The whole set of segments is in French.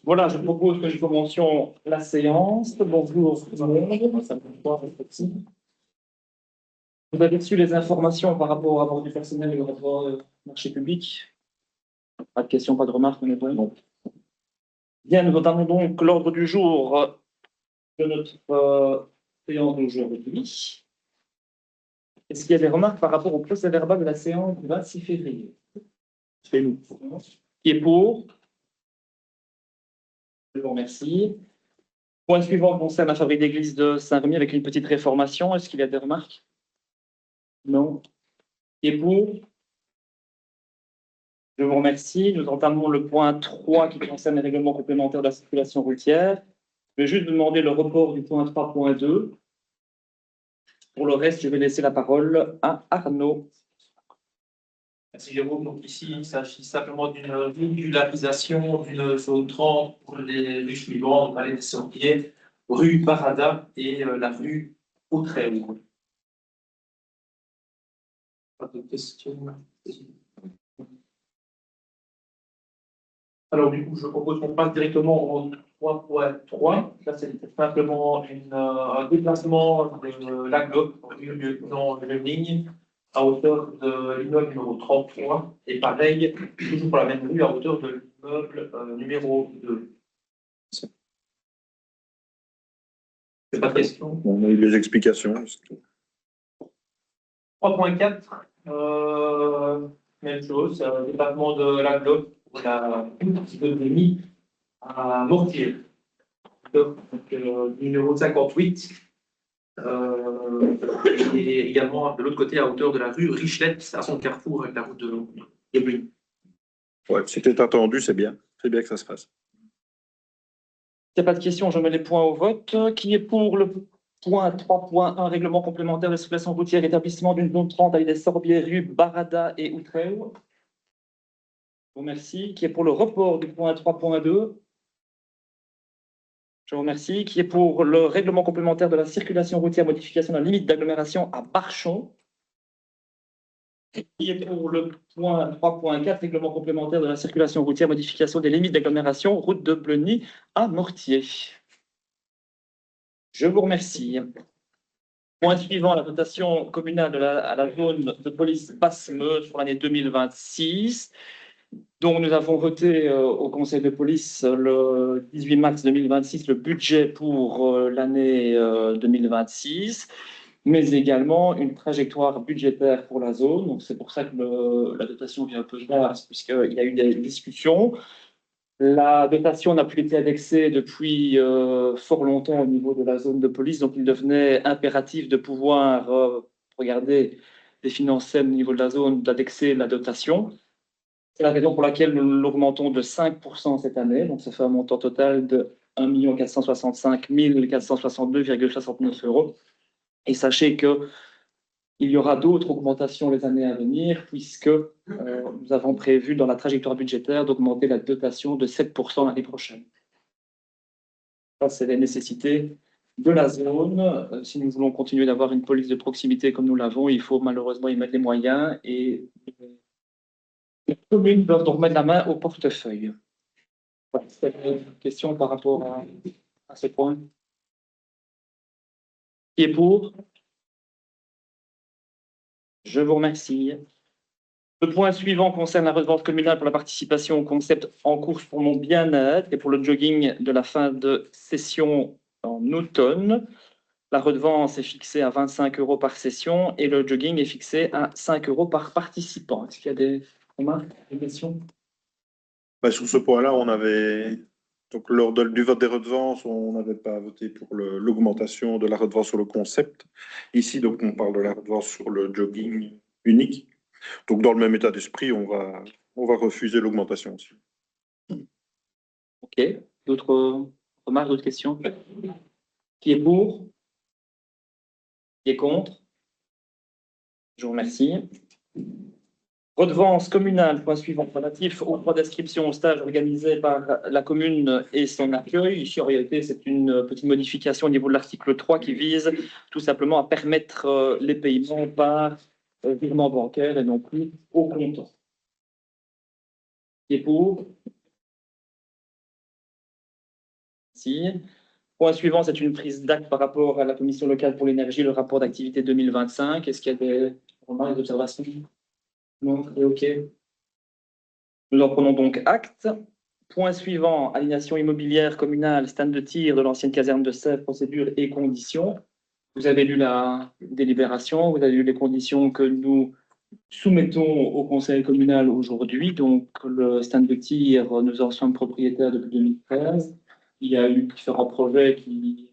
Voilà, je propose que nous commencions la séance. Bonjour tout le monde. Ça me fait voir, merci. Vous avez reçu les informations par rapport au rapport du personnel et au rapport marché public? Pas de questions, pas de remarques, on est bon. Bien, nous entamons donc l'ordre du jour de notre séance d'aujourd'hui. Est-ce qu'il y a des remarques par rapport au procès-verbal de la séance du 26 février? C'est nous. Qui est pour? Je vous remercie. Point suivant concerne la fabrique d'église de Saint-Rémy avec une petite réformation. Est-ce qu'il y a des remarques? Non. Qui est pour? Je vous remercie. Nous entamons le point 3 qui concerne les règlements complémentaires de la circulation routière. Je vais juste vous demander le report du point 3.2. Pour le reste, je vais laisser la parole à Arnaud. Merci Jérôme. Donc ici, il s'agit simplement d'une régularisation d'une zone 30 pour les rues suivantes, Allée des Sorbiers, rue Barada et la rue Autreau. Pas de questions. Alors du coup, je propose qu'on passe directement au 3.3. Là, c'est simplement un déplacement de l'aglobe, rue lieutenant Lening, à hauteur de l'immeuble numéro 33, et pareil, toujours pour la même rue, à hauteur de l'immeuble numéro 2. C'est pas de question. On a eu les explications. 3.4, même chose, c'est un déplacement de l'aglobe pour la route de Rémy à Mortier. Donc, numéro 58. Et également de l'autre côté à hauteur de la rue Richelette, à son carrefour avec la route de Ebrine. Ouais, c'était attendu, c'est bien. C'est bien que ça se fasse. S'il n'y a pas de questions, je mets les points au vote. Qui est pour le point 3.1, règlement complémentaire de circulation routière, établissement d'une zone 30 avec des Sorbiers, rue Barada et Outreu? Je vous remercie. Qui est pour le report du point 3.2? Je vous remercie. Qui est pour le règlement complémentaire de la circulation routière, modification de la limite d'agglomération à Barchon? Qui est pour le point 3.4, règlement complémentaire de la circulation routière, modification des limites d'agglomération, route de Bleuny à Mortier? Je vous remercie. Point suivant, la dotation communale à la zone de police Basse-Meuse pour l'année 2026. Donc, nous avons voté au conseil de police le 18 mars 2026 le budget pour l'année 2026, mais également une trajectoire budgétaire pour la zone. Donc, c'est pour ça que la dotation vient un peu basse, puisqu'il y a eu des discussions. La dotation n'a plus été indexée depuis fort longtemps au niveau de la zone de police, donc il devenait impératif de pouvoir regarder des finances saines au niveau de la zone, d'indexer la dotation. C'est la raison pour laquelle nous l'augmentons de 5% cette année, donc ça fait un montant total de 1 465 462,69 €. Et sachez que il y aura d'autres augmentations les années à venir, puisque nous avons prévu dans la trajectoire budgétaire d'augmenter la dotation de 7% l'année prochaine. Ça, c'est les nécessités de la zone. Si nous voulons continuer d'avoir une police de proximité comme nous l'avons, il faut malheureusement y mettre les moyens et les communes doivent donc mettre la main au portefeuille. Voilà, c'est une question par rapport à ce point. Qui est pour? Je vous remercie. Le point suivant concerne la redevance communale pour la participation au concept en course pour mon bien-être et pour le jogging de la fin de session en automne. La redevance est fixée à 25 € par session et le jogging est fixé à 5 € par participant. Est-ce qu'il y a des remarques, des questions? Sur ce point-là, on avait, donc lors du vote des redevances, on n'avait pas voté pour l'augmentation de la redevance sur le concept. Ici, donc, on parle de la redevance sur le jogging unique. Donc, dans le même état d'esprit, on va refuser l'augmentation aussi. Ok. D'autres remarques, d'autres questions? Qui est pour? Qui est contre? Je vous remercie. Redevance communale, point suivant, relatif aux droits d'inscription au stage organisé par la commune et son accueil. Ici, en réalité, c'est une petite modification au niveau de l'article 3 qui vise tout simplement à permettre les paiements par virement bancaire et non plus au comptant. Qui est pour? Tir. Point suivant, c'est une prise d'acte par rapport à la Commission locale pour l'énergie, le rapport d'activité 2025. Est-ce qu'il y a des remarques, des observations? Non, c'est OK. Nous en prenons donc acte. Point suivant, alignation immobilière communale, stand de tir de l'ancienne caserne de Sèvres, procédure et conditions. Vous avez lu la délibération, vous avez lu les conditions que nous soumettons au conseil communal aujourd'hui. Donc, le stand de tir, nous en sommes propriétaires depuis 2013. Il y a eu différents projets qui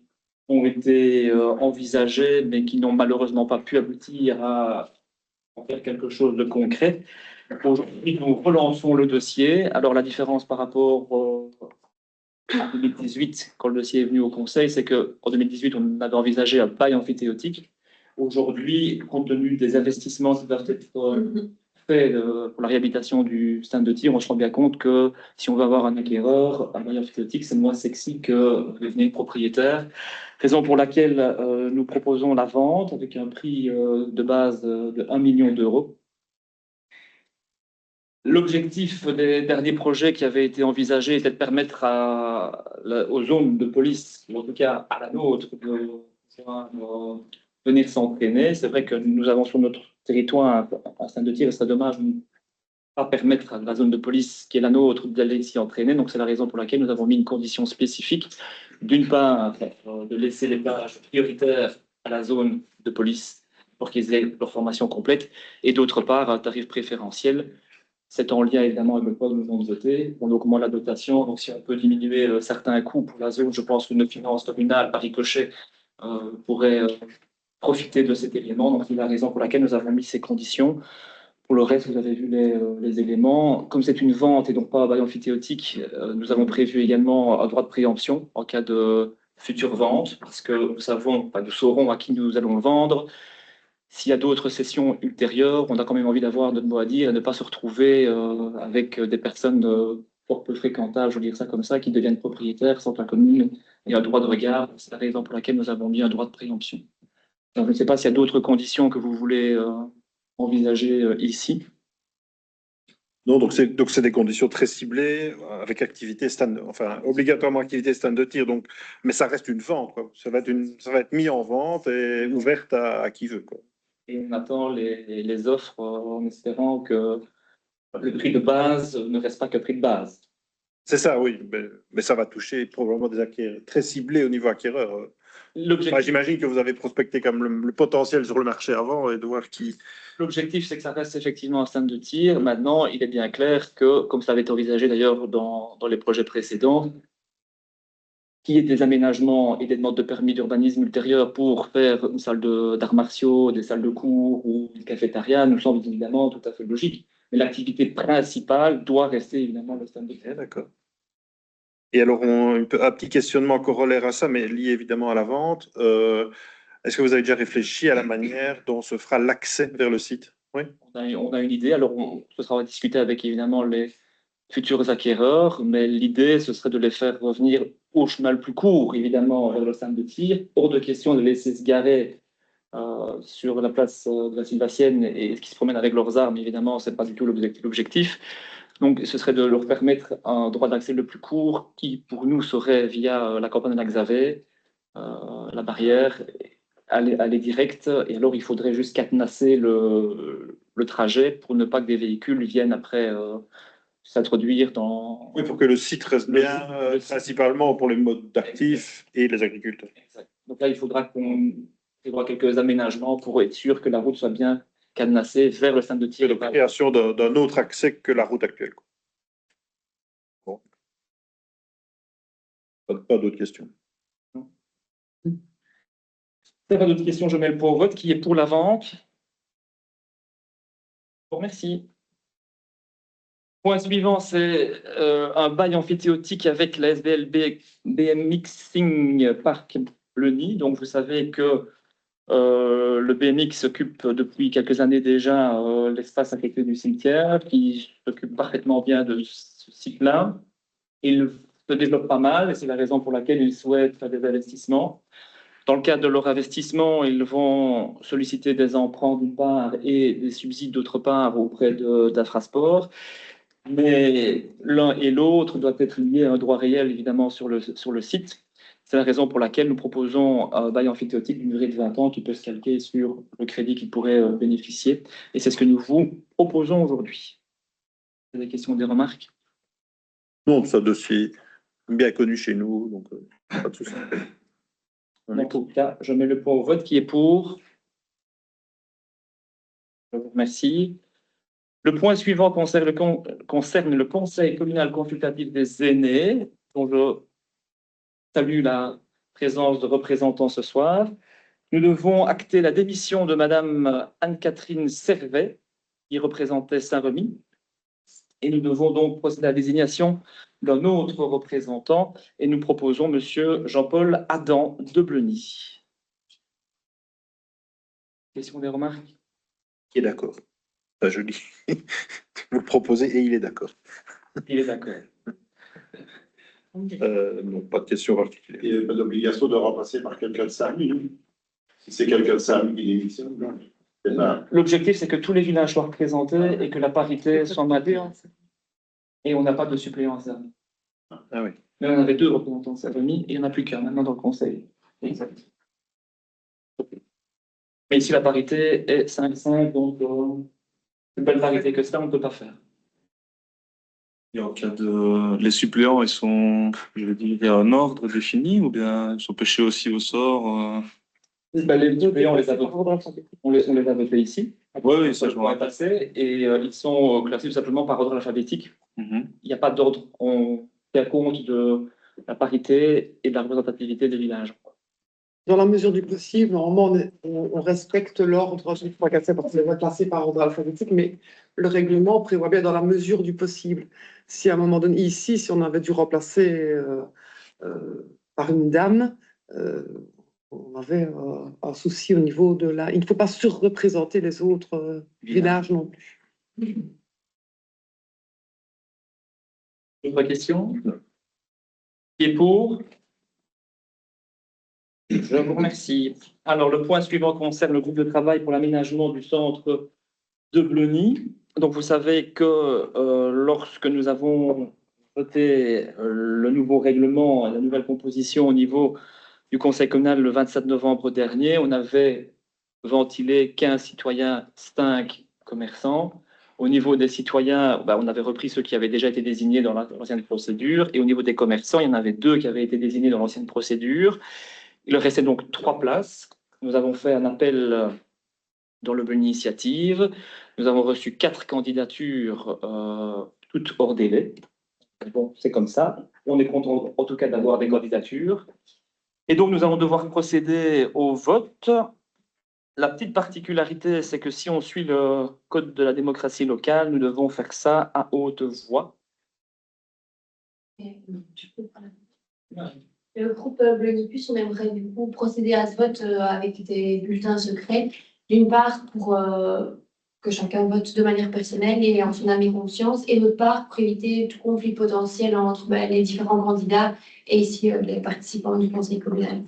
ont été envisagés, mais qui n'ont malheureusement pas pu aboutir à en faire quelque chose de concret. Aujourd'hui, nous relançons le dossier. Alors, la différence par rapport à 2018, quand le dossier est venu au Conseil, c'est qu'en 2018, on avait envisagé un bail amphithéotique. Aujourd'hui, compte tenu des investissements qui doivent être faits pour la réhabilitation du stand de tir, on se rend bien compte que si on veut avoir un acquéreur, un bail amphithéotique, c'est moins sexy que devenir propriétaire. Raison pour laquelle nous proposons la vente avec un prix de base de 1 million d'euros. L'objectif des derniers projets qui avaient été envisagés était de permettre aux zones de police, ou en tout cas à la nôtre, de pouvoir venir s'entraîner. C'est vrai que nous avons sur notre territoire un stand de tir, et ce serait dommage de ne pas permettre à la zone de police qui est la nôtre d'aller s'y entraîner. Donc c'est la raison pour laquelle nous avons mis une condition spécifique. D'une part, de laisser les plages prioritaires à la zone de police pour qu'ils aient leur formation complète, et d'autre part, un tarif préférentiel. C'est en lien évidemment avec le poids de nous avons voté. On augmente la dotation, donc si on peut diminuer certains coûts pour la zone, je pense qu'une finance communale par ricochet pourrait profiter de cet élément. Donc c'est la raison pour laquelle nous avons mis ces conditions. Pour le reste, vous avez vu les éléments. Comme c'est une vente et donc pas un bail amphithéotique, nous avons prévu également un droit de préemption en cas de future vente, parce que nous saurons à qui nous allons le vendre. S'il y a d'autres sessions ultérieures, on a quand même envie d'avoir notre mot à dire et ne pas se retrouver avec des personnes fort peu fréquentables, je veux dire ça comme ça, qui deviennent propriétaires sans que la commune ait un droit de regard. C'est la raison pour laquelle nous avons mis un droit de préemption. Donc, je ne sais pas s'il y a d'autres conditions que vous voulez envisager ici. Non, donc c'est des conditions très ciblées, avec activité stand, enfin obligatoirement activité stand de tir, donc, mais ça reste une vente, quoi. Ça va être mis en vente et ouverte à qui veut, quoi. Et on attend les offres en espérant que le prix de base ne reste pas que prix de base. C'est ça, oui, mais ça va toucher probablement des acquéreurs très ciblés au niveau acquéreur. J'imagine que vous avez prospecté comme le potentiel sur le marché avant et de voir qui. L'objectif, c'est que ça reste effectivement un stand de tir. Maintenant, il est bien clair que, comme ça avait été envisagé d'ailleurs dans les projets précédents, qu'il y ait des aménagements et des demandes de permis d'urbanisme ultérieurs pour faire une salle d'arts martiaux, des salles de cours ou une cafétéria nous semble évidemment tout à fait logique. Mais l'activité principale doit rester évidemment le stand de tir. D'accord. Et alors, un petit questionnement corollaire à ça, mais lié évidemment à la vente. Est-ce que vous avez déjà réfléchi à la manière dont se fera l'accès vers le site? Oui. On a une idée. Alors, ce sera discuté avec évidemment les futurs acquéreurs, mais l'idée, ce serait de les faire revenir au chemin le plus court, évidemment, vers le stand de tir. Hors de question de laisser se garer sur la place de la Sylvacienne et qui se promènent avec leurs armes, évidemment, ce n'est pas du tout l'objectif. Donc, ce serait de leur permettre un droit d'accès le plus court, qui pour nous serait via la campagne de Laxavé, la barrière, aller direct. Et alors, il faudrait juste cadenasser le trajet pour ne pas que des véhicules viennent après s'introduire dans. Oui, pour que le site reste bien, principalement pour les modes d'actifs et les agriculteurs. Exact. Donc là, il faudra qu'on prévoie quelques aménagements pour être sûr que la route soit bien cadenassée vers le stand de tir. La création d'un autre accès que la route actuelle. Bon. Pas d'autres questions. Si il n'y a pas d'autres questions, je mets le point au vote. Qui est pour la vente? Bon, merci. Point suivant, c'est un bail amphithéotique avec la SBL BMX Park Bleuny. Donc, vous savez que le BMX s'occupe depuis quelques années déjà l'espace à côté du cimetière, qui s'occupe parfaitement bien de ce site-là. Il se développe pas mal et c'est la raison pour laquelle ils souhaitent faire des investissements. Dans le cadre de leur investissement, ils vont solliciter des emprunts d'une part et des subsides d'autre part auprès d'Infrasport. mais l'un et l'autre doivent être liés à un droit réel, évidemment, sur le site. C'est la raison pour laquelle nous proposons un bail amphithéotique d'une durée de 20 ans qui peut se calquer sur le crédit qu'il pourrait bénéficier. Et c'est ce que nous vous proposons aujourd'hui. Vous avez des questions, des remarques? Non, c'est un dossier bien connu chez nous, donc pas de souci. En tout cas, je mets le point au vote qui est pour. Je vous remercie. Le point suivant concerne le Conseil communal consultatif des aînés, dont je salue la présence de représentants ce soir. Nous devons acter la démission de Madame Anne-Catherine Servet, qui représentait Saint-Remy, et nous devons donc procéder à la désignation d'un autre représentant, et nous proposons Monsieur Jean-Paul Adam de Bleny. Questions, des remarques? Qui est d'accord? Pas joli. Vous le proposez et il est d'accord. Il est d'accord. Non, pas de question particulière. Il n'y a pas d'obligation de remplacer par quelqu'un de Saint-Remy. Si c'est quelqu'un de Saint-Remy qui démissionne, non. C'est pas- L'objectif, c'est que tous les villages soient représentés et que la parité soit maintenue. Et on n'a pas de suppléant à Saint-Remy. Ah oui. Mais on avait 2 représentants de Saint-Remy et il n'y en a plus qu'un maintenant dans le conseil. Exact. Mais ici, la parité est 5-5, donc une belle parité que ça, on ne peut pas faire. Et en cas de... Les suppléants, ils sont, je veux dire, il y a un ordre défini ou bien ils sont pêchés aussi au sort Ben, les suppléants, on les a votés ici. Oui, ça je me pourrait rappelle. passer. Et ils sont classés tout simplement par ordre alphabétique. Mhm. Il n'y a pas d'ordre. On tient compte de la parité et de la représentativité des villages. Dans la mesure du possible, normalement, on respecte l'ordre, je ne sais pas qu'à parce qu'on est classé par ordre alphabétique, mais le règlement prévoit bien dans la mesure du possible. Si à un moment donné, ici, si on avait dû remplacer par une dame, on avait un souci au niveau de la... Il ne faut pas surreprésenter les autres villages non plus. D'autres questions? Qui est pour? Je vous remercie. Alors, le point suivant concerne le groupe de travail pour l'aménagement du centre de Bleny. Donc, vous savez que lorsque nous avons voté le nouveau règlement, la nouvelle composition au niveau du Conseil communal le 27 novembre dernier, on avait ventilé 15 citoyens, 5 commerçants. Au niveau des citoyens, on avait repris ceux qui avaient déjà été désignés dans l'ancienne procédure. Et au niveau des commerçants, il y en avait 2 qui avaient été désignés dans l'ancienne procédure. Il restait donc 3 places. Nous avons fait un appel dans le Bleny Initiative. Nous avons reçu 4 candidatures, toutes hors délai. Bon, c'est comme ça. On est content en tout cas d'avoir des candidatures. Et donc, nous allons devoir procéder au vote. La petite particularité, c'est que si on suit le code de la démocratie locale, nous devons faire ça à haute voix. Le groupe Bleny+, on aimerait du coup procéder à ce vote avec des bulletins secrets. D'une part, pour que chacun vote de manière personnelle et en son âme et conscience, et d'autre part, pour éviter tout conflit potentiel entre les différents candidats et ici les participants du conseil communal.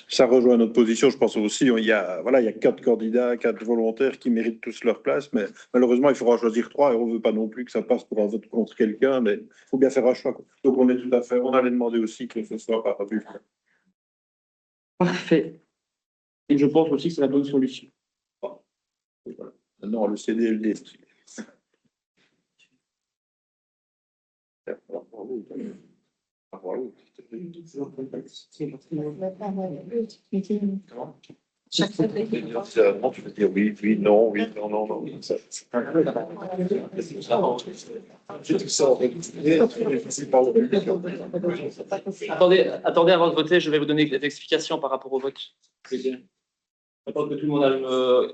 Ça rejoint notre position, je pense aussi. Il y a 4 candidats, 4 volontaires qui méritent tous leur place, mais malheureusement, il faudra choisir 3 et on ne veut pas non plus que ça passe pour un vote contre quelqu'un, mais il faut bien faire un choix, quoi. Donc on est tout à fait, on allait demander aussi que ce soit par but. Parfait. Et je pense aussi que c'est la bonne solution. Non, le CDLD. Chaque fois, Non, tu veux dire oui, oui, non, oui, non, non, non. Attendez avant de voter, je vais vous donner des explications par rapport au vote. Attends que tout le monde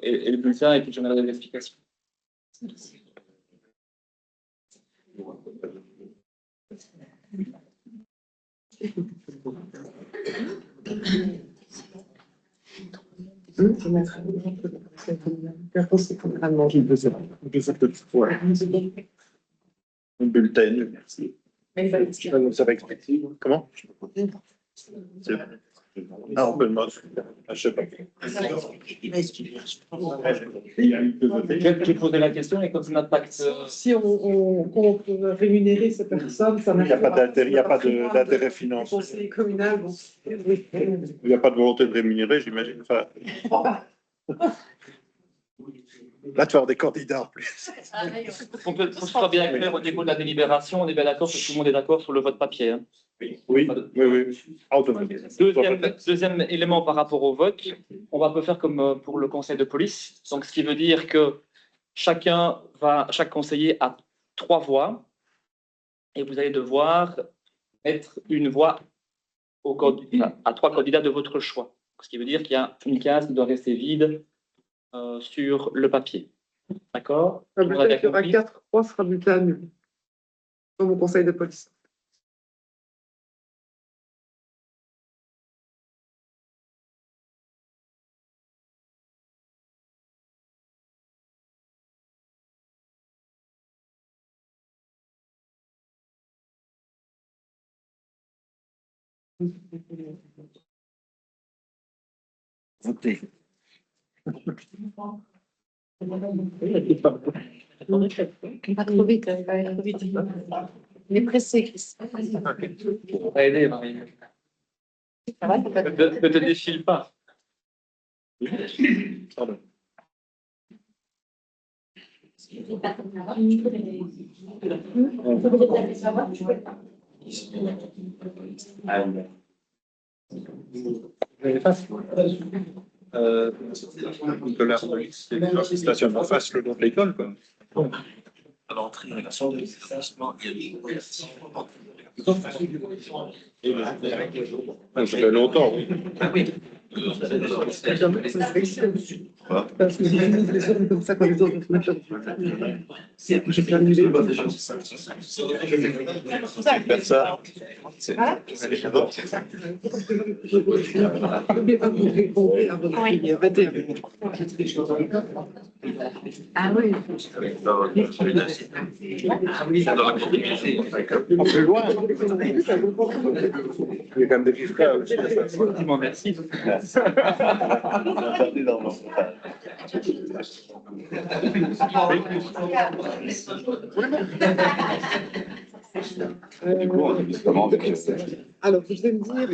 ait le bulletin et puis je donnerai des explications. Je mettrai le conseil communal. Une bulletin, merci. Ça va expliquer. Comment? Ah, on peut demander. Ah, je sais pas. Je posais la question et quand on impact. Si on peut rémunérer ces personnes, ça Il n'y a pas d'intérêt, il n'y a pas d'intérêt Le financier. conseil communal, bon, oui. Il n'y a pas de volonté de rémunérer, j'imagine. Enfin, là, tu vas avoir des candidats en plus. On peut, pour que ce soit bien clair au niveau de la délibération, on est bien d'accord que tout le monde est d'accord sur le vote papier. Hein. Oui. Ah, automatique. Deuxième élément par rapport au vote, on va un peu faire comme pour le conseil de police. Donc, ce qui veut dire que chaque conseiller a 3 voix et vous allez devoir mettre une voix à 3 candidats de votre choix. Ce qui veut dire qu'il y a une case qui doit rester vide sur le papier. D'accord? Un bulletin qui aura 4-3 sera bulletin nul. Comme au conseil de police. Pas trop vite, il va aller trop vite. Il est pressé, Chris. Ça va aider, Marie. Ça va, Ne te défile pas. Pardon. De la police, c'est des gens qui stationnent en face le long de l'école, quoi. À l'entrée, la salle de l'établissement, il y a Ça fait longtemps, oui. Parce que les zones comme ça, quand les autres se mettent j'ai plein de Faire ça. N'oubliez pas que vous répondez à votre fille, 21. Ah oui. On peut loin. Il y a quand même des fiscales aussi. Effectivement, merci. Alors, je vais me dire,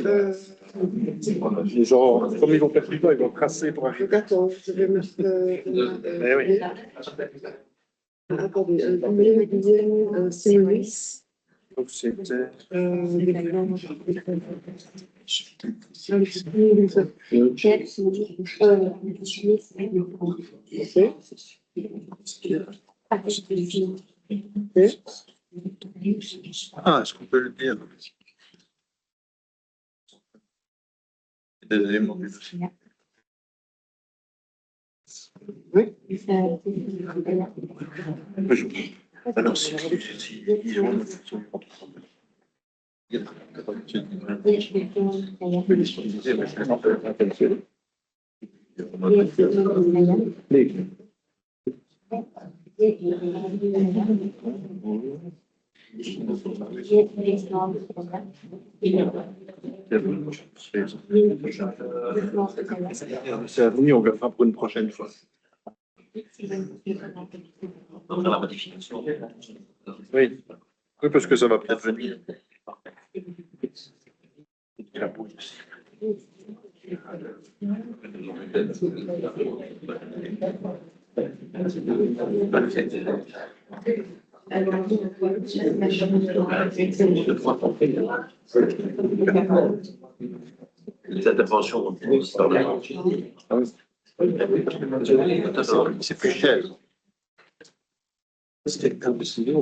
Les gens, comme ils vont faire plus tôt, ils vont tracer pour arriver. attends, je vais mettre. Eh oui. Attendez, Guillaume Simonis. Donc c'était. Ah, est-ce qu'on peut le dire? Des éléments du dossier. Oui. Alors, si c'est à venir, on le fera pour une prochaine fois. la modification. Oui. Oui, parce que ça va peut-être venir. La police. Les interventions dans le Ah oui. C'est plus cher. C'était le cas de Sylvain.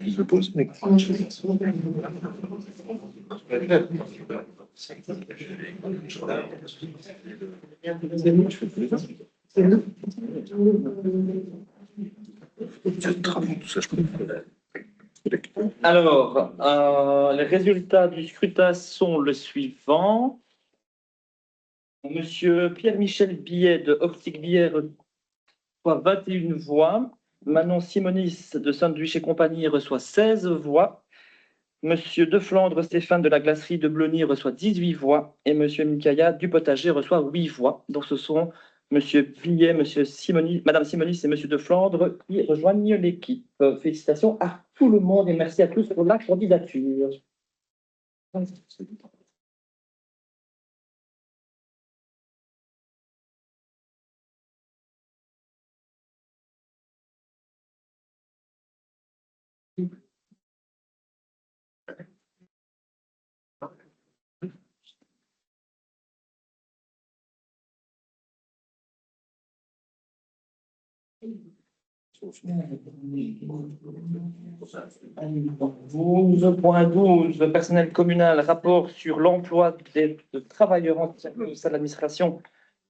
Je pose mes Alors, les résultats du scrutin sont les suivants. Monsieur Pierre-Michel Billet de Optique Bière reçoit 21 voix. Manon Simonis de Sandwich et compagnie reçoit 16 voix. Monsieur De Flandre Stéphane de la glacerie de Blony reçoit 18 voix. Et Monsieur Mikaya du potager reçoit 8 voix. Donc ce sont Monsieur Billet, Monsieur Simonis, Madame Simonis et Monsieur De Flandre qui rejoignent l'équipe. Félicitations à tout le monde et merci à tous pour la candidature. Point 12, le personnel communal, rapport sur l'emploi de travailleurs en service à l'administration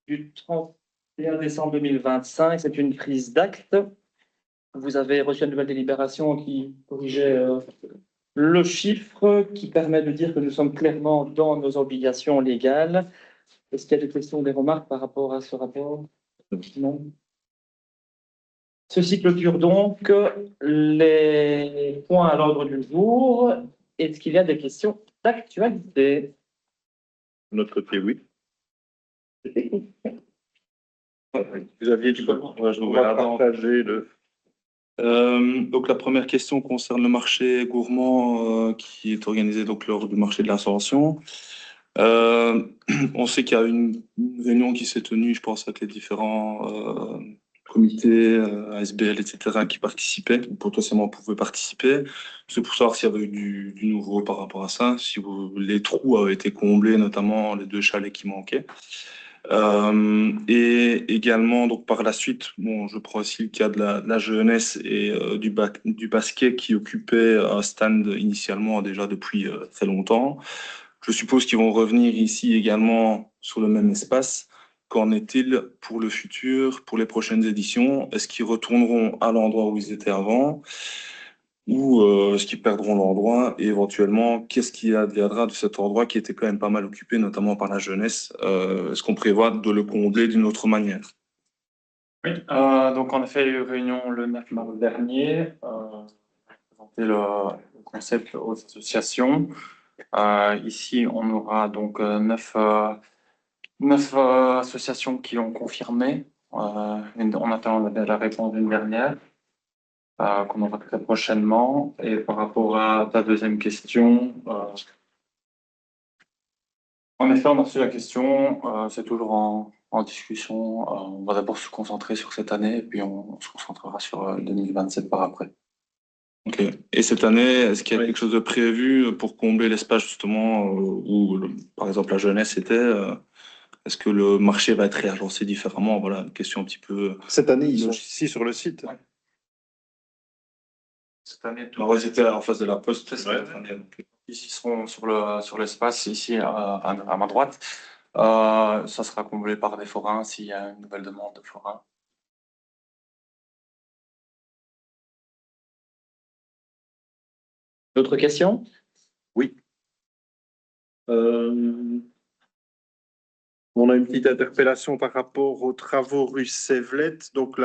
du 31 décembre 2025. C'est une prise d'acte. Vous avez reçu une nouvelle délibération qui corrigeait le chiffre, qui permet de dire que nous sommes clairement dans nos obligations légales. Est-ce qu'il y a des questions ou des remarques par rapport à ce rapport? Non. Ceci clôture donc les points à l'ordre du jour. Est-ce qu'il y a des questions d'actualité? De notre côté, oui. Vous aviez du partager le. Donc la première question concerne le marché gourmand qui est organisé donc lors du marché de l'Ascension. On sait qu'il y a une réunion qui s'est tenue, je pense, avec les différents comités, ASBL, etc., qui participaient, qui potentiellement pouvaient participer. C'est pour savoir s'il y avait eu du nouveau par rapport à ça, si les trous avaient été comblés, notamment les 2 chalets qui manquaient. Et également, donc par la suite, bon, je prends aussi le cas de la jeunesse et du basket qui occupait un stand initialement déjà depuis très longtemps. Je suppose qu'ils vont revenir ici également sur le même espace. Qu'en est-il pour le futur, pour les prochaines éditions? Est-ce qu'ils retourneront à l'endroit où ils étaient avant? Ou est-ce qu'ils perdront l'endroit? Et éventuellement, qu'est-ce qui adviendra de cet endroit qui était quand même pas mal occupé, notamment par la jeunesse? Est-ce qu'on prévoit de le combler d'une autre manière? Oui, donc en effet, il y a eu réunion le 9 mars dernier, présenter le concept aux associations. Ici, on aura donc 9 associations qui ont confirmé. On attend la réponse d'une dernière, qu'on aura très prochainement. Et par rapport à ta deuxième question, en effet, on a reçu la question, c'est toujours en discussion. On va d'abord se concentrer sur cette année et puis on se concentrera sur 2027 par après. Ok. Et cette année, est-ce qu'il y a quelque chose de prévu pour combler l'espace justement où, par exemple, la jeunesse était? Est-ce que le marché va être réagencé différemment? Voilà, une question un petit peu. Cette année, ils sont ici sur le site. Ouais. Cette année, Alors, ils étaient en face de la poste. Ouais. Ils seront sur l'espace, ici à ma droite. Ça sera comblé par des forains s'il y a une nouvelle demande de forains. D'autres questions? Oui. On a une petite interpellation par rapport aux travaux rue Sévlette. Donc,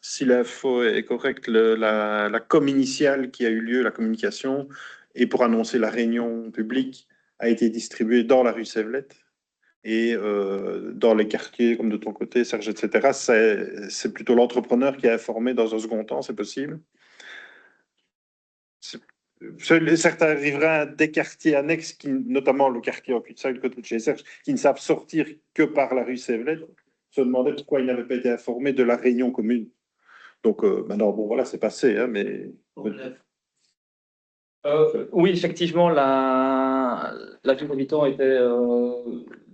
si l'info est correcte, la com initiale qui a eu lieu, la communication, et pour annoncer la réunion publique, a été distribuée dans la rue Sévlette. Et dans les quartiers, comme de ton côté, Serge, etc., c'est plutôt l'entrepreneur qui a informé dans un second temps, c'est possible? Certains riverains des quartiers annexes, notamment le quartier en cul-de-sac, le côté de chez Serge, qui ne savent sortir que par la rue Sévlette, se demandaient pourquoi ils n'avaient pas été informés de la réunion commune. Donc maintenant, bon voilà, c'est passé, hein, mais... Oui, effectivement, la ville habitant était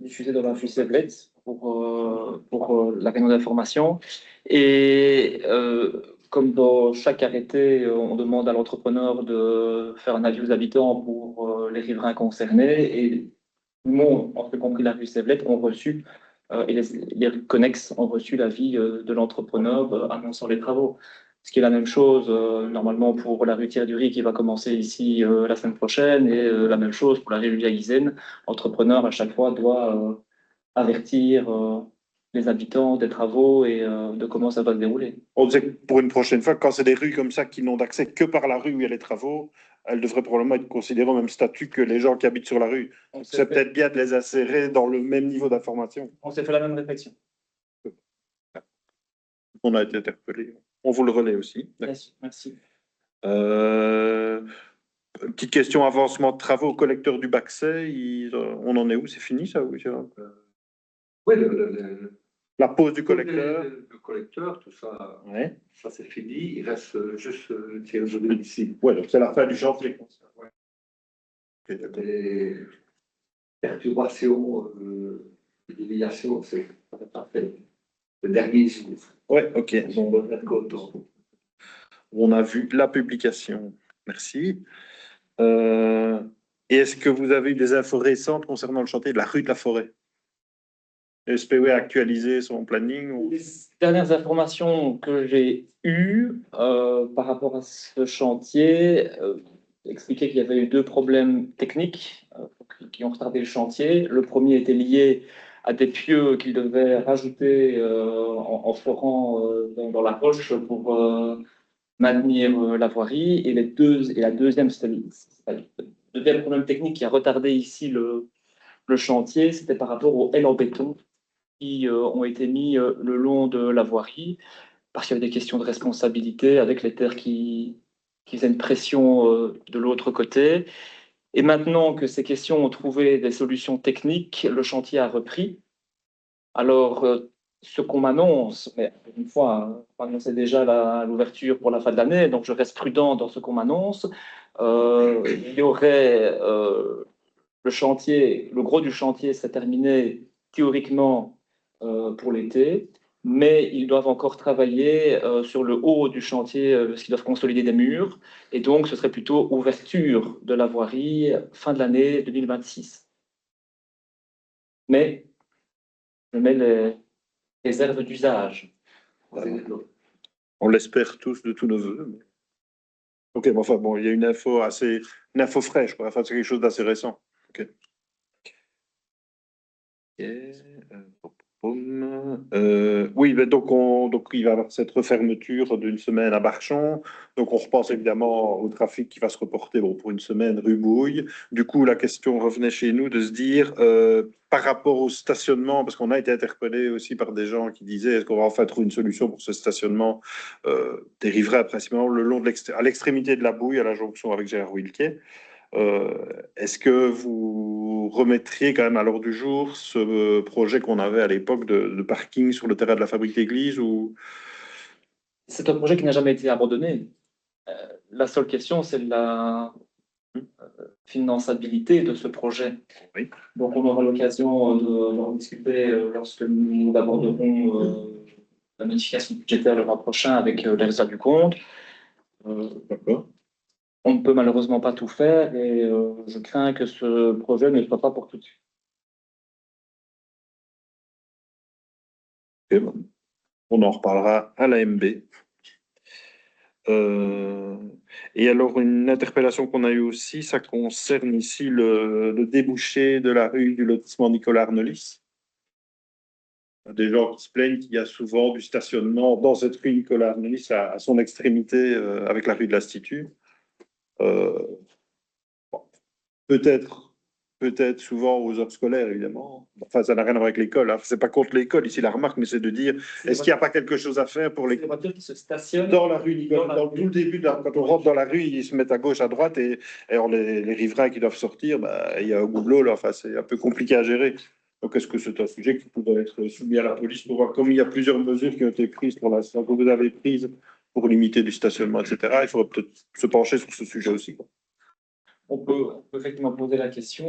diffusée dans la rue Sévlette pour la réunion d'information. Et comme dans chaque arrêté, on demande à l'entrepreneur de faire un avis aux habitants pour les riverains concernés. Et nous, en fait compris la rue Sévlette, ont reçu, et les connexes ont reçu l'avis de l'entrepreneur annonçant les travaux. Ce qui est la même chose normalement pour la rue Thierry qui va commencer ici la semaine prochaine et la même chose pour la rue Julia Guizen. L'entrepreneur à chaque fois doit avertir les habitants des travaux et de comment ça va se dérouler. On disait que pour une prochaine fois, quand c'est des rues comme ça qui n'ont d'accès que par la rue où il y a les travaux, elles devraient probablement être considérées au même statut que les gens qui habitent sur la rue. C'est peut-être bien de les insérer dans le même niveau d'information. On s'est fait la même réflexion. On a été interpellé. On vous le relaie aussi. Merci. Petite question, avancement de travaux au collecteur du Baxet, on en est où? C'est fini ça? Oui, Oui, la pose du collecteur. le collecteur, tout ça, Ouais. ça c'est fini. Il reste juste tirer de ici. Ouais, donc c'est la fin du chantier. Ouais. Ok, d'accord. Les perturbations, les déviations, c'est pas fait. Le dernier jour. Ouais, ok. On doit être content. On a vu la publication. Merci. Et est-ce que vous avez eu des infos récentes concernant le chantier de la rue de la Forêt? SPW a actualisé son planning ou... Les dernières informations que j'ai eues par rapport à ce chantier expliquaient qu'il y avait eu 2 problèmes techniques qui ont retardé le chantier. Le premier était lié à des pieux qu'il devait rajouter en forant dans la roche pour maintenir la voirie. Et la deuxième, c'était le deuxième problème technique qui a retardé ici le chantier, c'était par rapport aux ailes en béton qui ont été mis le long de la voirie, parce qu'il y avait des questions de responsabilité avec les terres qui faisaient une pression de l'autre côté. Et maintenant que ces questions ont trouvé des solutions techniques, le chantier a repris. Alors, ce qu'on m'annonce, mais une fois, on m'annonçait déjà l'ouverture pour la fin de l'année, donc je reste prudent dans ce qu'on m'annonce. Il y aurait le chantier, le gros du chantier serait terminé théoriquement pour l'été, mais ils doivent encore travailler sur le haut du chantier parce qu'ils doivent consolider des murs, et donc ce serait plutôt ouverture de la voirie fin de l'année 2026. Mais je mets les réserves d'usage. On l'espère tous de tous nos voeux. Ok, mais enfin bon, il y a une info fraîche, quoi. Enfin, c'est quelque chose d'assez récent. Ok. Oui, ben donc il va y avoir cette refermeture d'une semaine à Barchon. Donc on repense évidemment au trafic qui va se reporter pour une semaine rue Bouille. Du coup, la question revenait chez nous de se dire par rapport au stationnement, parce qu'on a été interpellé aussi par des gens qui disaient est-ce qu'on va enfin trouver une solution pour ce stationnement dériverait principalement le long à l'extrémité de la Bouille, à la jonction avec Gérard Wilquet. Est-ce que vous remettriez quand même à l'ordre du jour ce projet qu'on avait à l'époque de parking sur le terrain de la fabrique d'église ou... C'est un projet qui n'a jamais été abandonné. La seule question, c'est la finançabilité de ce projet. Oui. Donc on aura l'occasion d'en discuter lorsque nous aborderons la modification budgétaire le mois prochain avec les résultats du compte. D'accord. On ne peut malheureusement pas tout faire et je crains que ce projet ne soit pas pour tout de suite. Okay, bon. On en reparlera à l'AMB. Et alors, une interpellation qu'on a eue aussi, ça concerne ici le débouché de la rue du lotissement Nicolas Arnelis. Des gens qui se plaignent qu'il y a souvent du stationnement dans cette rue Nicolas Arnelis à son extrémité avec la rue de l'Institut. Bon, peut-être souvent aux heures scolaires, évidemment. Enfin, ça n'a rien à voir avec l'école. Hein. C'est pas contre l'école ici la remarque, mais c'est de dire est-ce qu'il n'y a pas quelque chose à faire pour les voitures qui se stationnent dans la rue Nicolas, dans tout le début, quand on rentre dans la rue, ils se mettent à gauche, à droite, et alors les riverains qui doivent sortir, bah, il y a un goulot là. Enfin, c'est un peu compliqué à gérer. Donc, est-ce que c'est un sujet qui pourrait être soumis à la police pour voir comme il y a plusieurs mesures qui ont été prises pour l'instant, que vous avez prises pour limiter du stationnement, etc. Il faudrait peut-être se pencher sur ce sujet aussi. Quoi. On peut effectivement poser la question.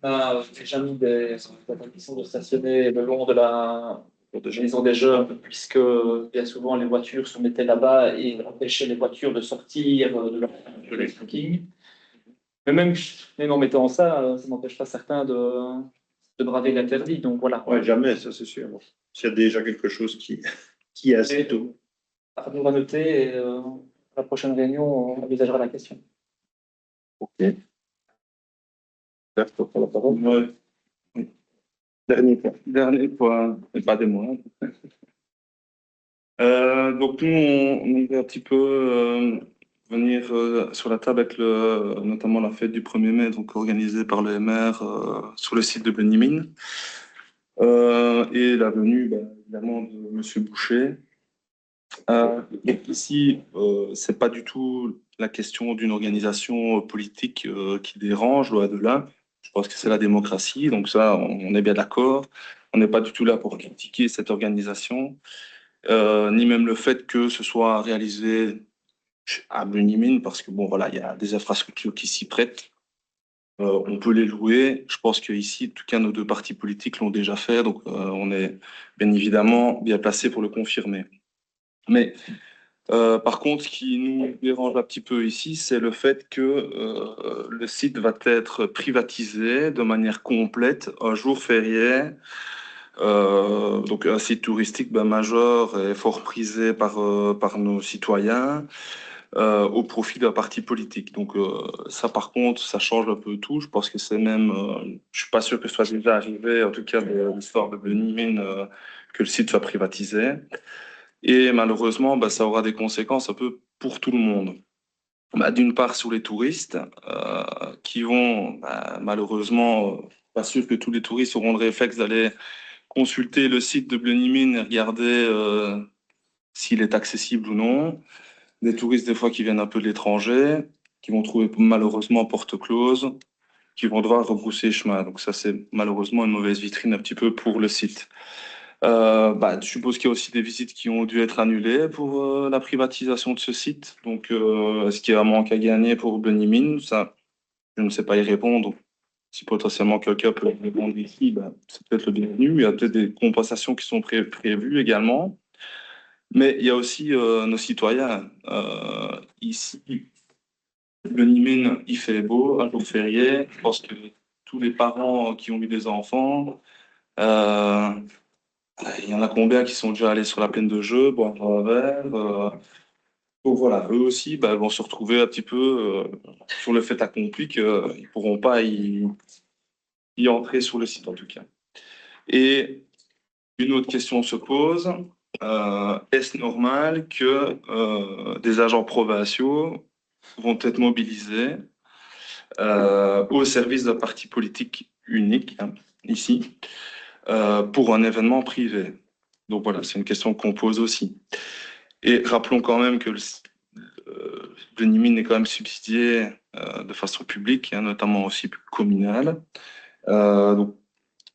On a déjà mis des interdictions de stationner le long de la maison des jeunes, puisque bien souvent les voitures se mettaient là-bas et empêchaient les voitures de sortir de leur parking. Mais même en mettant ça, ça n'empêche pas certains de braver l'interdit. Donc voilà. Ouais, jamais, ça c'est sûr. S'il y a déjà quelque chose qui est assez tôt. Arnaud va noter et à la prochaine réunion, on envisagera la question. Ok. Pierre, tu prends la parole. Ouais. Oui. Dernier point, et pas des moindres. Donc nous, on va un petit peu venir sur la table avec notamment la fête du 1er mai, donc organisée par le MR sur le site de Benimine. Et la venue, évidemment, de Monsieur Boucher. Donc ici, c'est pas du tout la question d'une organisation politique qui dérange, loin de là. Je pense que c'est la démocratie, donc ça, on est bien d'accord. On n'est pas du tout là pour critiquer cette organisation, ni même le fait que ce soit réalisé à Benimine, parce que bon, voilà, il y a des infrastructures qui s'y prêtent. On peut les louer. Je pense qu'ici, en tout cas, nos deux partis politiques l'ont déjà fait, donc on est bien évidemment bien placé pour le confirmer. Mais par contre, ce qui nous dérange un petit peu ici, c'est le fait que le site va être privatisé de manière complète un jour férié. Donc un site touristique majeur et fort prisé par nos citoyens au profit d'un parti politique. Donc ça, par contre, ça change un peu tout. Je pense que c'est même, je suis pas sûr que ce soit déjà arrivé, en tout cas de l'histoire de Benimine, que le site soit privatisé. Et malheureusement, ça aura des conséquences un peu pour tout le monde. D'une part, sur les touristes, qui vont, malheureusement, pas sûr que tous les touristes auront le réflexe d'aller consulter le site de Benimine et regarder s'il est accessible ou non. Des touristes, des fois, qui viennent un peu de l'étranger, qui vont trouver malheureusement porte close, qui vont devoir rebrousser chemin. Donc ça, c'est malheureusement une mauvaise vitrine un petit peu pour le site. Je suppose qu'il y a aussi des visites qui ont dû être annulées pour la privatisation de ce site. Donc, est-ce qu'il y a un manque à gagner pour Benimine? Ça, je ne sais pas y répondre. Donc, si potentiellement quelqu'un peut répondre ici, c'est peut-être le bienvenu. Il y a peut-être des compensations qui sont prévues également. Mais il y a aussi nos citoyens. Ici, Benimine, il fait beau, un jour férié. Je pense que tous les parents qui ont eu des enfants, il y en a combien qui sont déjà allés sur la plaine de jeu, boire un verre. Donc voilà, eux aussi vont se retrouver un petit peu sur le fait accompli qu'ils ne pourront pas y entrer sur le site en tout cas. Et une autre question se pose, est-ce normal que des agents provinciaux vont être mobilisés au service d'un parti politique unique, ici, pour un événement privé? Donc voilà, c'est une question qu'on pose aussi. Et rappelons quand même que Benimine est quand même subsidié de façon publique, notamment aussi communale. Donc,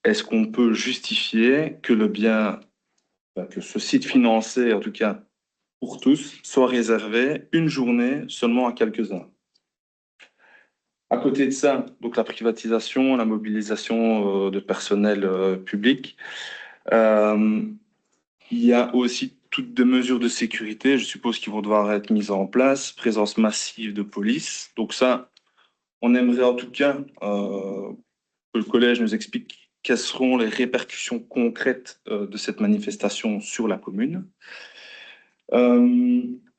est-ce qu'on peut justifier que que ce site financé, en tout cas pour tous, soit réservé une journée seulement à quelques-uns? À côté de ça, donc la privatisation, la mobilisation de personnel public, il y a aussi toutes des mesures de sécurité, je suppose, qui vont devoir être mises en place, présence massive de police. Donc ça, on aimerait en tout cas que le collège nous explique quelles seront les répercussions concrètes de cette manifestation sur la commune.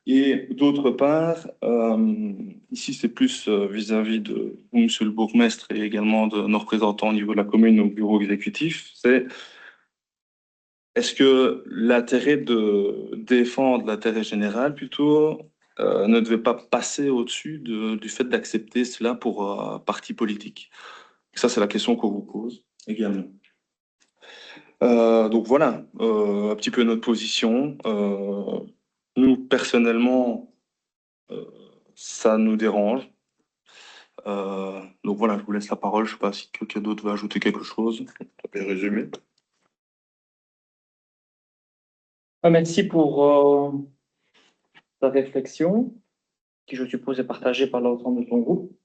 Et d'autre part, ici c'est plus vis-à-vis de vous, monsieur le bourgmestre, et également de nos représentants au niveau de la commune au bureau exécutif, c'est est-ce que l'intérêt de défendre l'intérêt général plutôt ne devait pas passer au-dessus du fait d'accepter cela pour un parti politique? Ça, c'est la question qu'on vous pose également. Donc voilà, un petit peu notre position. Nous, personnellement, ça nous dérange. Donc voilà, je vous laisse la parole. Je ne sais pas si quelqu'un d'autre va ajouter quelque chose. Bien résumé. Merci pour ta réflexion, qui je suppose est partagée par l'ensemble de ton groupe.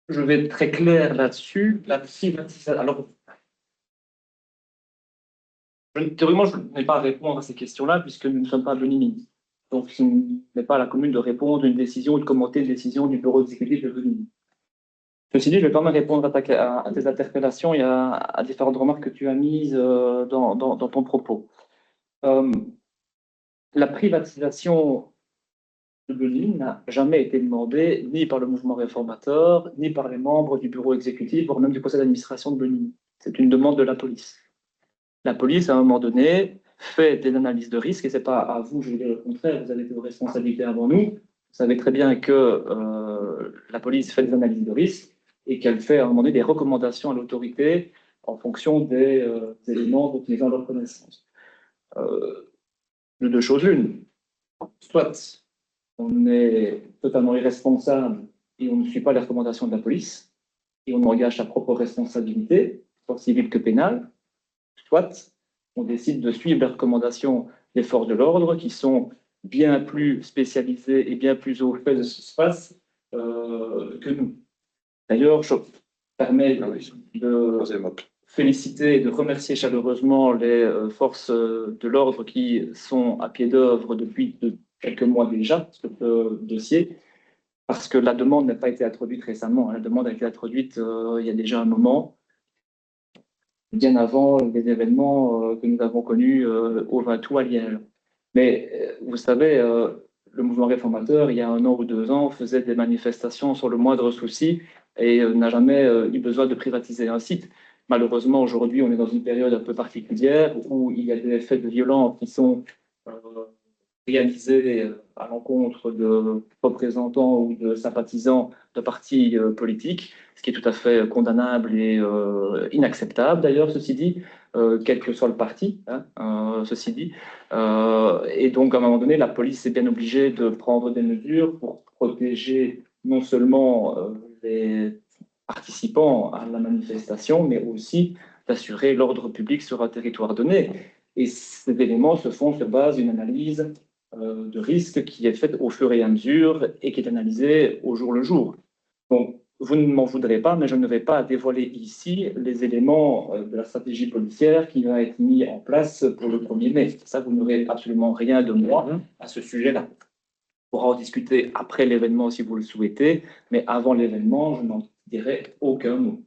Je vais être très clair là-dessus. La privatisation. Alors, théoriquement, je n'ai pas à répondre à ces questions-là, puisque nous ne sommes pas à Benimine. Donc, ce n'est pas à la commune de répondre à une décision ou de commenter une décision du bureau exécutif de Benimine. Ceci dit, je vais quand même répondre à tes interpellations et à différentes remarques que tu as mises dans ton propos. La privatisation de Beni n'a jamais été demandée ni par le mouvement réformateur, ni par les membres du bureau exécutif, voire même du conseil d'administration de Beni. C'est une demande de la police. La police, à un moment donné, fait des analyses de risque, et ce n'est pas à vous, je vais dire le contraire, vous avez été aux responsabilités avant nous. Vous savez très bien que la police fait des analyses de risque et qu'elle fait à un moment donné des recommandations à l'autorité en fonction des éléments dont ils ont leur connaissance. De deux choses l'une. Soit on est totalement irresponsable et on ne suit pas les recommandations de la police et on engage sa propre responsabilité, tant civile que pénale. Soit on décide de suivre les recommandations des forces de l'ordre qui sont bien plus spécialisées et bien plus au fait de ce qui se passe que nous. D'ailleurs, je me permets de féliciter et de remercier chaleureusement les forces de l'ordre qui sont à pied d'œuvre depuis quelques mois déjà sur ce dossier, parce que la demande n'a pas été introduite récemment. La demande a été introduite il y a déjà un moment, bien avant les événements que nous avons connus au Ventoux à Liège. Mais vous savez, le mouvement réformateur, il y a 1 an ou 2 ans, faisait des manifestations sur le moindre souci et n'a jamais eu besoin de privatiser un site. Malheureusement, aujourd'hui, on est dans une période un peu particulière où il y a des faits de violence qui sont réalisés à l'encontre de représentants ou de sympathisants de partis politiques, ce qui est tout à fait condamnable et inacceptable d'ailleurs, ceci dit, quel que soit le parti, ceci dit. Et donc, à un moment donné, la police est bien obligée de prendre des mesures pour protéger non seulement les participants à la manifestation, mais aussi d'assurer l'ordre public sur un territoire donné. Et ces éléments se font sur base d'une analyse de risque qui est faite au fur et à mesure et qui est analysée au jour le jour. Donc, vous ne m'en voudrez pas, mais je ne vais pas dévoiler ici les éléments de la stratégie policière qui va être mis en place pour le 1er mai. Ça, vous n'aurez absolument rien de moi à ce sujet-là. On pourra en discuter après l'événement si vous le souhaitez, mais avant l'événement, je n'en dirai aucun mot.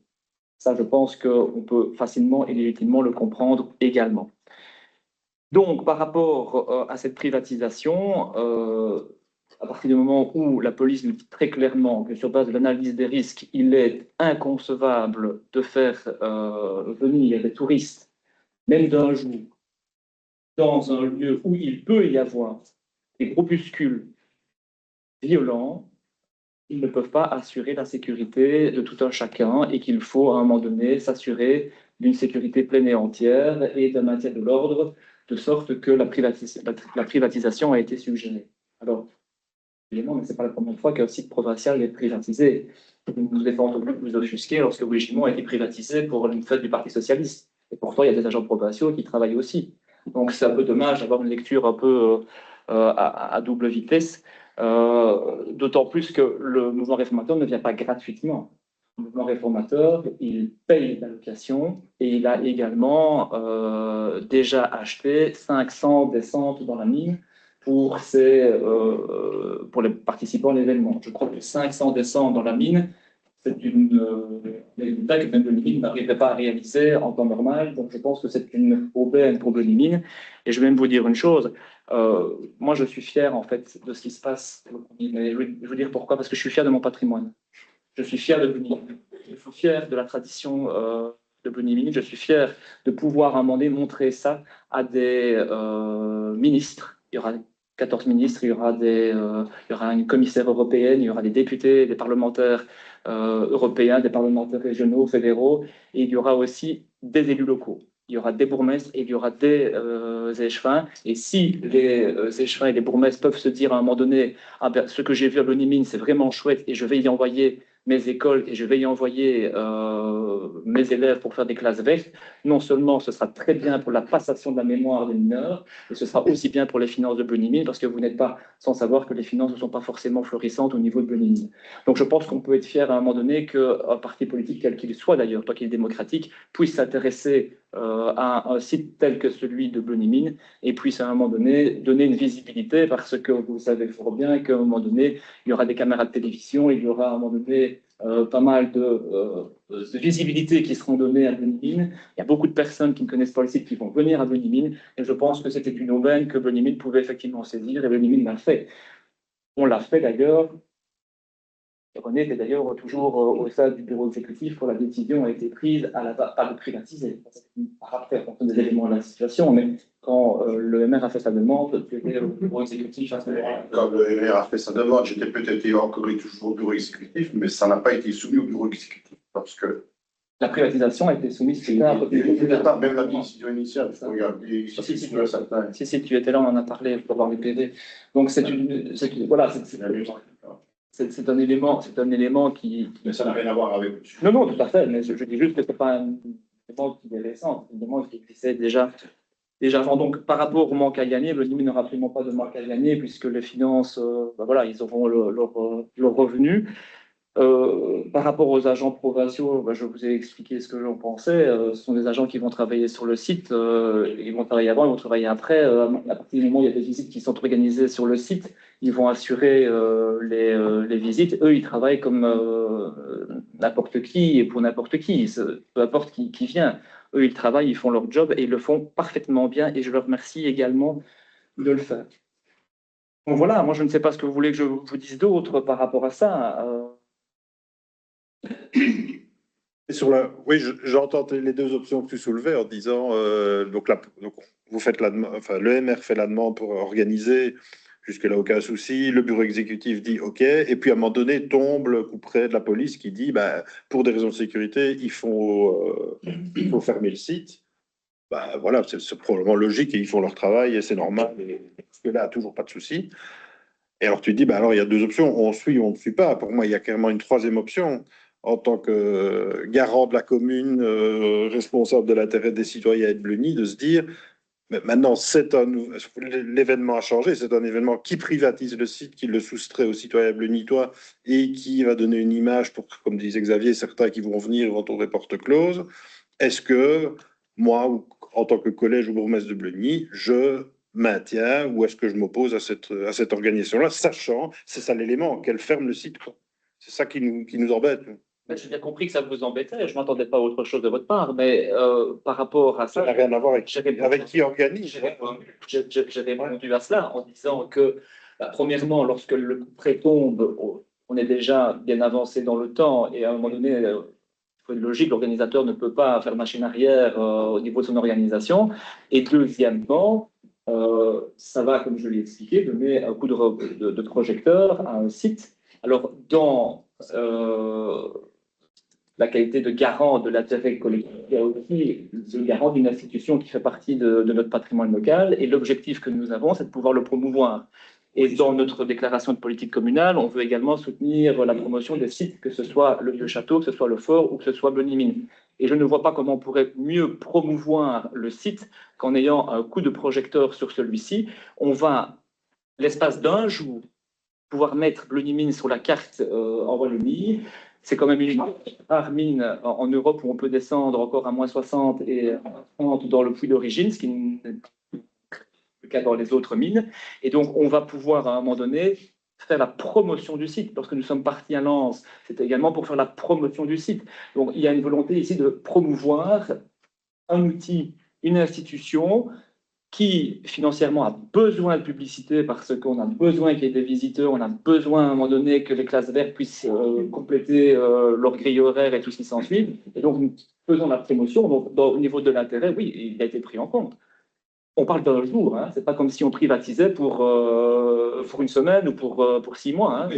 Ça, je pense qu'on peut facilement et légitimement le comprendre également. Donc, par rapport à cette privatisation, à partir du moment où la police nous dit très clairement que sur base de l'analyse des risques, il est inconcevable de faire venir des touristes, même d'un jour, dans un lieu où il peut y avoir des groupuscules violents, ils ne peuvent pas assurer la sécurité de tout un chacun et qu'il faut à un moment donné s'assurer d'une sécurité pleine et entière et d'un maintien de l'ordre, de sorte que la privatisation a été suggérée. Alors, évidemment, mais ce n'est pas la première fois qu'un site provincial est privatisé. Nous défendons plus vous offusquer lorsque Wigimont a été privatisé pour une fête du Parti socialiste. Et pourtant, il y a des agents provinciaux qui travaillent aussi. Donc, c'est un peu dommage d'avoir une lecture un peu à double vitesse, d'autant plus que le mouvement réformateur ne vient pas gratuitement. Le mouvement réformateur, il paye la location et il a également déjà acheté 500 descentes dans la mine pour les participants à l'événement. Je crois que 500 descentes dans la mine, c'est une résultat que même le mine n'arriverait pas à réaliser en temps normal. Donc je pense que c'est une aubaine pour Beni Mine. Et je vais même vous dire une chose. Moi, je suis fier en fait de ce qui se passe. Mais je vais vous dire pourquoi. Parce que je suis fier de mon patrimoine. Je suis fier de Beni Mine. Je suis fier de la tradition de Beni Mine. Je suis fier de pouvoir à un moment donné montrer ça à des ministres. Il y aura 14 ministres, il y aura une commissaire européenne, il y aura des députés, des parlementaires européens, des parlementaires régionaux, fédéraux, et il y aura aussi des élus locaux. Il y aura des bourgmestres et il y aura des échevins. Et si les échevins et les bourgmestres peuvent se dire à un moment donné, ah ben, ce que j'ai vu à Beni Mine, c'est vraiment chouette et je vais y envoyer mes écoles et je vais y envoyer mes élèves pour faire des classes vertes, non seulement ce sera très bien pour la passation de la mémoire des mineurs, mais ce sera aussi bien pour les finances de Beni Mine, parce que vous n'êtes pas sans savoir que les finances ne sont pas forcément florissantes au niveau de Beni Mine. Donc je pense qu'on peut être fier à un moment donné qu'un parti politique, quel qu'il soit d'ailleurs, tant qu'il est démocratique, puisse s'intéresser à un site tel que celui de Beni Mine et puisse à un moment donné donner une visibilité, parce que vous savez fort bien qu'à un moment donné, il y aura des caméras de télévision, il y aura à un moment donné pas mal de visibilité qui seront données à Blenheim. Il y a beaucoup de personnes qui ne connaissent pas le site qui vont venir à Blenheim, et je pense que c'était une aubaine que Blenheim pouvait effectivement saisir, et Blenheim l'a fait. On l'a fait d'ailleurs. René était d'ailleurs toujours au sein du bureau exécutif quand la décision a été prise pas de privatiser. Par après, on des éléments de la situation, mais quand le MR a fait sa demande, c'était au bureau exécutif à ce moment-là. Quand le MR a fait sa demande, j'étais peut-être encore toujours au bureau exécutif, mais ça n'a pas été soumis au bureau exécutif parce que. La privatisation a été soumise plus tard. Même la décision initiale, il faut regarder. Si, tu étais là, on en a parlé pour voir les PV. Donc, voilà, c'est un élément qui. Mais ça n'a rien à voir avec. Non, tout à fait, mais je dis juste que ce n'est pas un élément qui est récent, c'est un élément qui existait déjà avant. Donc, par rapport au manque à gagner, le NIM n'aura absolument pas de manque à gagner puisque les finances, voilà, ils auront leur revenu. Par rapport aux agents provinciaux, je vous ai expliqué ce que j'en pensais. Ce sont des agents qui vont travailler sur le site. Ils vont travailler avant, ils vont travailler après. À partir du moment où il y a des visites qui sont organisées sur le site, ils vont assurer les visites. Eux, ils travaillent comme n'importe qui et pour n'importe qui, peu importe qui vient. Eux, ils travaillent, ils font leur job et ils le font parfaitement bien. Et je leur remercie également de le faire. Donc voilà, moi, je ne sais pas ce que vous voulez que je vous dise d'autre par rapport à ça. Oui, j'entends les deux options que tu soulevais en disant donc vous faites le MR fait la demande pour organiser, jusque-là aucun souci, le bureau exécutif dit OK, et puis à un moment donné tombe le coup près de la police qui dit pour des raisons de sécurité, il faut fermer le site. Voilà, c'est probablement logique et ils font leur travail et c'est normal, et là toujours pas de souci. Et alors tu te dis, alors il y a deux options, on suit ou on ne suit pas. Pour moi, il y a carrément une troisième option. En tant que garant de la commune, responsable de l'intérêt des citoyens et de l'UNI, de se dire, mais maintenant, l'événement a changé, c'est un événement qui privatise le site, qui le soustrait aux citoyens blunitois et qui va donner une image pour, comme disait Xavier, certains qui vont venir vont trouver porte close. Est-ce que moi, en tant que collège ou bourgmestre de Bleuny, je maintiens ou est-ce que je m'oppose à cette organisation-là, sachant, c'est ça l'élément, qu'elle ferme le site, quoi. C'est ça qui nous embête. J'ai bien compris que ça vous embêtait, je ne m'attendais pas à autre chose de votre part, mais par rapport à ça... Ça n'a rien à voir avec qui organise. J'ai répondu à cela en disant que, premièrement, lorsque le prêt tombe, on est déjà bien avancé dans le temps et à un moment donné, il faut une logique, l'organisateur ne peut pas faire machine arrière au niveau de son organisation. Et deuxièmement, ça va, comme je l'ai expliqué, donner un coup de projecteur à un site. Alors, dans la qualité de garant de l'intérêt collectif, il y a aussi le garant d'une institution qui fait partie de notre patrimoine local. Et l'objectif que nous avons, c'est de pouvoir le promouvoir. Et dans notre déclaration de politique communale, on veut également soutenir la promotion des sites, que ce soit le Vieux-Château, que ce soit le Fort ou que ce soit Blenheim. Et je ne vois pas comment on pourrait mieux promouvoir le site qu'en ayant un coup de projecteur sur celui-ci. On va, l'espace d'un jour, pouvoir mettre Blenheim sur la carte en Wallonie. C'est quand même une rare mine en Europe où on peut descendre encore à moins 60 et 30 dans le puits d'origine, ce qui n'est pas le cas dans les autres mines. Et donc, on va pouvoir, à un moment donné, faire la promotion du site. Lorsque nous sommes partis à Lens, c'était également pour faire la promotion du site. Donc, il y a une volonté ici de promouvoir un outil, une institution qui financièrement a besoin de publicité parce qu'on a besoin qu'il y ait des visiteurs, on a besoin à un moment donné que les classes vertes puissent compléter leur grille horaire et tout ce qui s'ensuit. Et donc, nous faisons la promotion. Donc, au niveau de l'intérêt, oui, il a été pris en compte. On parle d'un jour, hein. C'est pas comme si on privatisait pour une semaine ou pour 6 mois. Hein.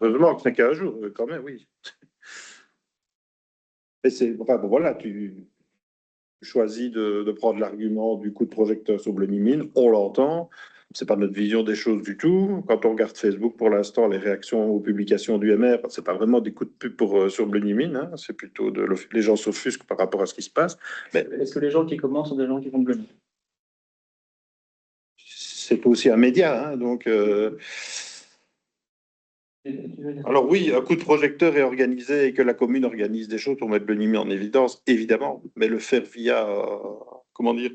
Heureusement que ce n'est qu'un jour, quand même, oui. Et voilà, tu choisis de prendre l'argument du coup de projecteur sur Blenheim, on l'entend, c'est pas notre vision des choses du tout. Quand on regarde Facebook pour l'instant, les réactions aux publications du MR, c'est pas vraiment des coups de pub sur Blenheim, hein, c'est plutôt les gens s'offusquent par rapport à ce qui se passe. Mais est-ce que les gens qui commencent sont des gens qui vont Blenheim? C'est aussi un média, hein, donc. Alors oui, un coup de projecteur est organisé et que la commune organise des choses pour mettre Blenheim en évidence, évidemment, mais le faire via, comment dire,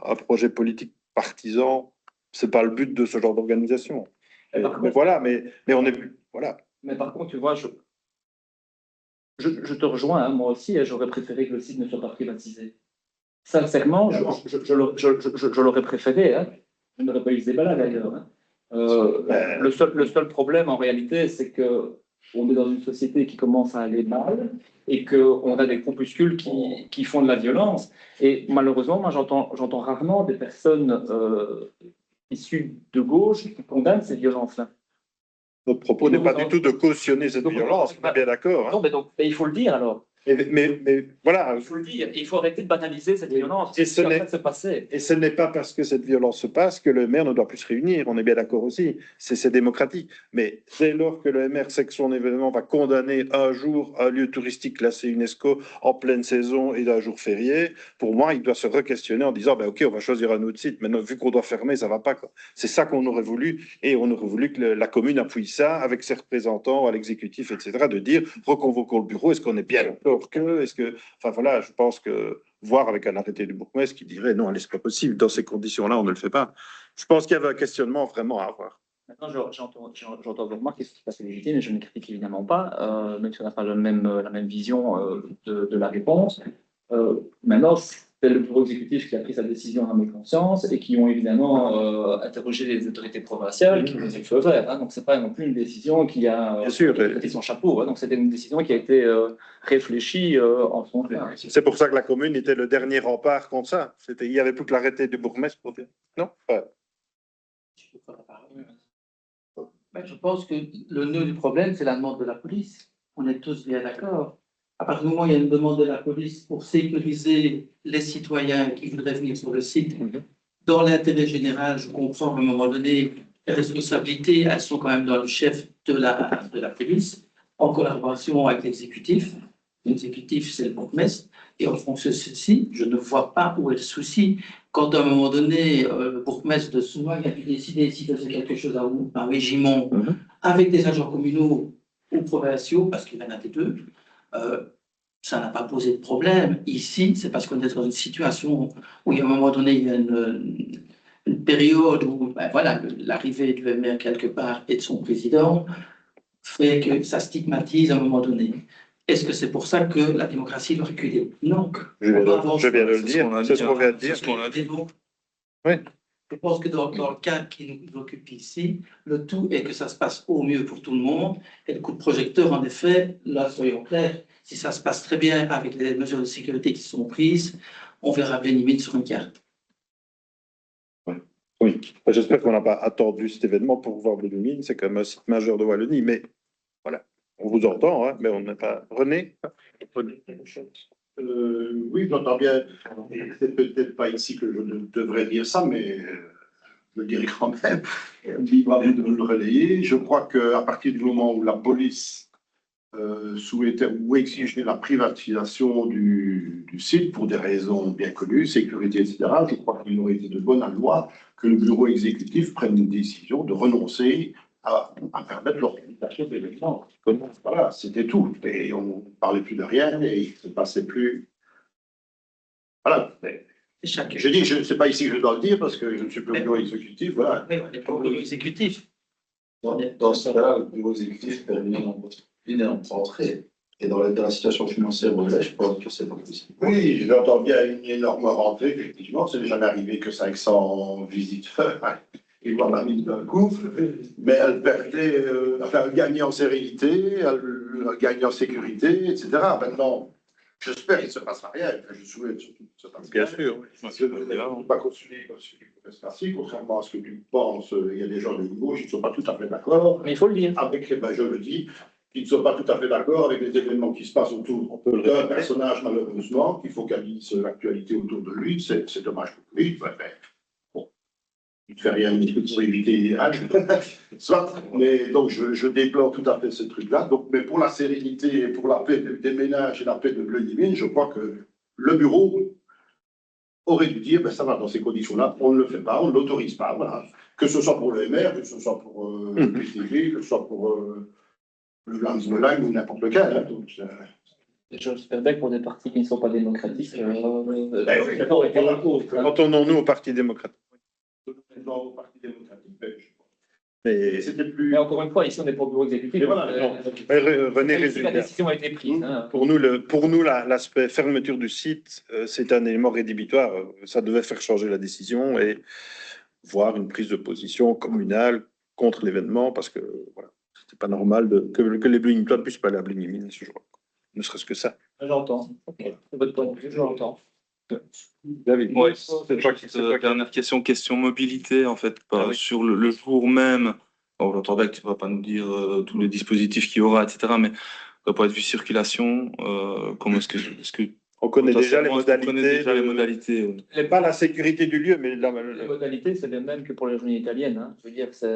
un projet politique partisan, c'est pas le but de ce genre d'organisation. Mais voilà, mais on est voilà. Mais par contre, tu vois, je te rejoins, hein, moi aussi, hein, j'aurais préféré que le site ne soit pas privatisé. Sincèrement, je l'aurais préféré. Hein. Je n'aurais pas eu ce débat-là d'ailleurs. Hein. Le seul problème en réalité, c'est que on est dans une société qui commence à aller mal et qu'on a des groupuscules qui font de la violence. Et malheureusement, moi, j'entends rarement des personnes issues de gauche qui condamnent ces violences-là. Notre propos n'est pas du tout de cautionner cette violence, on est bien d'accord. Hein. Non, mais il faut le dire alors. Mais voilà. Il faut le dire, il faut arrêter de banaliser cette violence. Et ce qui est en train de se passer. Et ce n'est pas parce que cette violence se passe que le maire ne doit plus se réunir. On est bien d'accord aussi. C'est démocratique. Mais dès lors que le maire sait que son événement va condamner un jour un lieu touristique classé UNESCO en pleine saison et d'un jour férié, pour moi, il doit se re-questionner en disant, ben, OK, on va choisir un autre site. Maintenant, vu qu'on doit fermer, ça va pas, quoi. C'est ça qu'on aurait voulu. Et on aurait voulu que la commune appuie ça avec ses représentants à l'exécutif, etc., de dire, reconvoquons le bureau. Est-ce qu'on est bien d'accord est-ce que, enfin voilà, je pense que voir avec un arrêté du bourgmestre qui dirait non, allez, c'est pas possible, dans ces conditions-là, on ne le fait pas. Je pense qu'il y avait un questionnement vraiment à avoir. Maintenant, j'entends vos remarques, c'est tout à fait légitime, et je ne critique évidemment pas, même si on n'a pas la même vision de la réponse. Maintenant, c'est le bureau exécutif qui a pris sa décision à mes consciences et qui ont évidemment interrogé les autorités provinciales qui ont dit le feu vert. Hein, donc, ce n'est pas non plus une décision qui a été son chapeau. Hein, donc, c'était une décision qui a été réfléchie en son temps. C'est pour ça que la commune était le dernier rempart contre ça. Il n'y avait plus que l'arrêté du bourgmestre pour dire non. Je pense que le nœud du problème, c'est la demande de la police. On est tous bien d'accord. À partir du moment où il y a une demande de la police pour sécuriser les citoyens qui voudraient venir sur le site, dans l'intérêt général, je comprends qu'à un moment donné, les responsabilités, elles sont quand même dans le chef de la police, en collaboration avec l'exécutif. L'exécutif, c'est le bourgmestre. Et en fonction de ceci, je ne vois pas où est le souci. Quand à un moment donné, le bourgmestre de Soumagne a pu décider s'il faisait quelque chose à un régiment avec des agents communaux ou provinciaux, parce qu'il y en a des deux, ça n'a pas posé de problème. Ici, c'est parce qu'on est dans une situation où, à un moment donné, il y a une période où voilà, l'arrivée du maire quelque part et de son président fait que ça stigmatise à un moment donné. Est-ce que c'est pour ça que la démocratie doit reculer? Non. Je viens de le dire. C'est ce qu'on vient de dire. Oui. Je pense que dans le cas qui nous occupe ici, le tout est que ça se passe au mieux pour tout le monde. Et le coup de projecteur, en effet, là, soyons clairs, si ça se passe très bien avec les mesures de sécurité qui sont prises, on verra bien limite sur une carte. Oui, j'espère qu'on n'a pas attendu cet événement pour voir Bélémine. C'est quand même un site majeur de Wallonie, mais voilà, on vous entend, hein, mais on n'a pas. René? Oui, j'entends bien. C'est peut-être pas ici que je devrais dire ça, mais je le dirai quand même. Libre à vous de le relayer. Je crois qu'à partir du moment où la police souhaitait ou exigeait la privatisation du site pour des raisons bien connues, sécurité, etc., je crois qu'il aurait été de bonne loi que le bureau exécutif prenne une décision de renoncer à permettre l'organisation de l'événement. Voilà, c'était tout. Et on ne parlait plus de rien et il ne se passait plus. Voilà. Je dis, je ne sais pas ici que je dois le dire parce que je ne suis pas au bureau exécutif. Voilà. Oui, on n'est pas au bureau exécutif. Dans ce cas-là, le bureau exécutif peut venir en rentrée. Et dans la situation financière, je pense que c'est pas possible. Oui, j'entends bien une énorme rentrée, effectivement. C'est jamais arrivé que 500 visiteurs. Et voir la mise d'un coup, mais elle perdait, enfin, elle gagnait en sérénité, elle gagnait en sécurité, etc. Maintenant, j'espère qu'il ne se passera rien, enfin, je souhaite surtout que ça se passe bien. Bien sûr, Parce que ne faut pas continuer comme celui qui se passe, contrairement à ce que tu penses, il y a des gens de gauche qui ne sont pas tout à fait d'accord. Mais il faut le dire. Avec, je le dis, qui ne sont pas tout à fait d'accord avec les événements qui se passent autour d'un personnage, malheureusement, qui focalise l'actualité autour de lui. C'est dommage pour lui. Il ne fait rien pour éviter soit, mais donc je déplore tout à fait ce truc-là. Donc, mais pour la sérénité et pour la paix des ménages et la paix de Bleu-Yvelines, je crois que le bureau aurait dû dire, ben ça va, dans ces conditions-là, on ne le fait pas, on ne l'autorise pas. Voilà. Que ce soit pour le MR, que ce soit pour le PTG, que ce soit pour le Landsmelang ou n'importe lequel. Hein, donc, j'espère bien que pour des partis qui ne sont pas démocratiques, Entendons-nous au Parti démocratique. au Parti démocratique belge. Mais, C'était plus. Mais encore une fois, ici, on n'est pas au bureau exécutif. Mais voilà, non. mais René La résume bien. décision a été prise. Hein. Pour nous, l'aspect fermeture du site, c'est un élément rédhibitoire. Ça devait faire changer la décision et voir une prise de position communale contre l'événement, parce que voilà, c'était pas normal que les Blue ne puissent pas aller à Bligny ce jour. Ne serait-ce que ça. J'entends. Ok. C'est votre point de vue, j'entends. David, Ouais, c'est toi qui. dernière question mobilité, en fait, Ah oui. sur le jour même. Bon, j'entends bien que tu ne vas pas nous dire tous les dispositifs qu'il y aura, etc. Mais d'un point de vue circulation, comment est-ce que On connaît déjà les potentiellement, est-ce qu'on connaît modalités. déjà les modalités Pas la sécurité du lieu, mais Les modalités, c'est les mêmes que pour les journées italiennes. Hein. Je veux dire, c'est